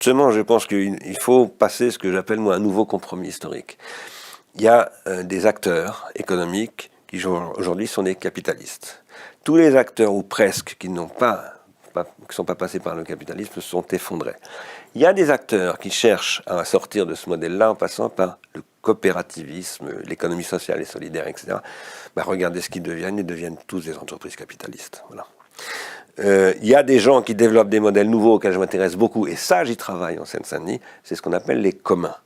Justement, je pense qu'il faut passer ce que j'appelle moi un nouveau compromis historique. Il y a des acteurs économiques qui aujourd'hui sont des capitalistes. Tous les acteurs, ou presque, qui ne sont pas passés par le capitalisme, se sont effondrés. Il y a des acteurs qui cherchent à sortir de ce modèle-là en passant par le coopérativisme, l'économie sociale et solidaire, etc. Regardez ce qu'ils deviennent, ils deviennent tous des entreprises capitalistes. Voilà. Il y a des gens qui développent des modèles nouveaux auxquels je m'intéresse beaucoup, et ça j'y travaille en Seine-Saint-Denis, c'est ce qu'on appelle les communs.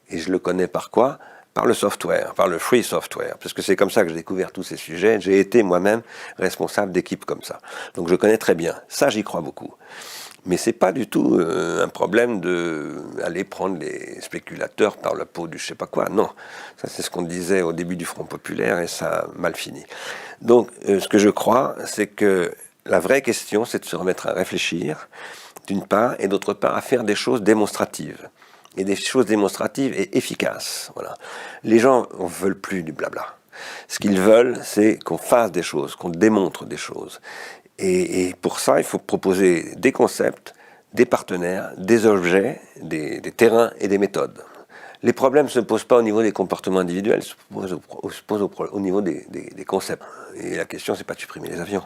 Et je le connais par quoi ? Par le software, par le free software, parce que c'est comme ça que j'ai découvert tous ces sujets. J'ai été moi-même responsable d'équipes comme ça. Donc je connais très bien. Ça, j'y crois beaucoup. Mais c'est pas du tout un problème d'aller prendre les spéculateurs par la peau du je sais pas quoi. Non, ça c'est ce qu'on disait au début du Front populaire et ça a mal fini. Donc ce que je crois, c'est que la vraie question, c'est de se remettre à réfléchir, d'une part, et d'autre part, à faire des choses démonstratives. Et des choses démonstratives et efficaces. Voilà. Les gens ne veulent plus du blabla. Ce qu'ils veulent, c'est qu'on fasse des choses, qu'on démontre des choses. Et pour ça, il faut proposer des concepts, des partenaires, des objets, des terrains et des méthodes. Les problèmes ne se posent pas au niveau des comportements individuels, se posent au niveau des concepts. Et la question, c'est pas de supprimer les avions.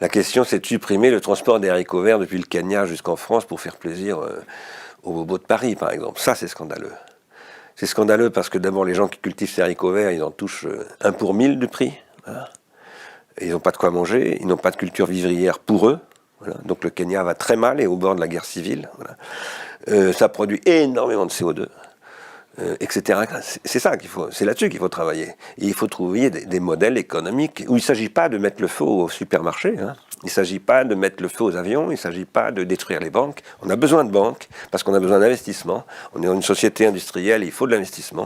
La question, c'est de supprimer le transport des haricots verts depuis le Kenya jusqu'en France pour faire plaisir aux bobos de Paris, par exemple. Ça, c'est scandaleux. C'est scandaleux parce que d'abord, les gens qui cultivent ces haricots verts, ils en touchent 1 pour 1000 du prix. Voilà. Et ils n'ont pas de quoi manger, ils n'ont pas de culture vivrière pour eux. Voilà. Donc le Kenya va très mal et au bord de la guerre civile. Voilà. Ça produit énormément de CO2. Etc. C'est ça qu'il faut, c'est là-dessus qu'il faut travailler. Et il faut trouver des modèles économiques où il ne s'agit pas de mettre le feu au supermarché, hein. Il ne s'agit pas de mettre le feu aux avions, il ne s'agit pas de détruire les banques. On a besoin de banques parce qu'on a besoin d'investissement. On est dans une société industrielle, il faut de l'investissement.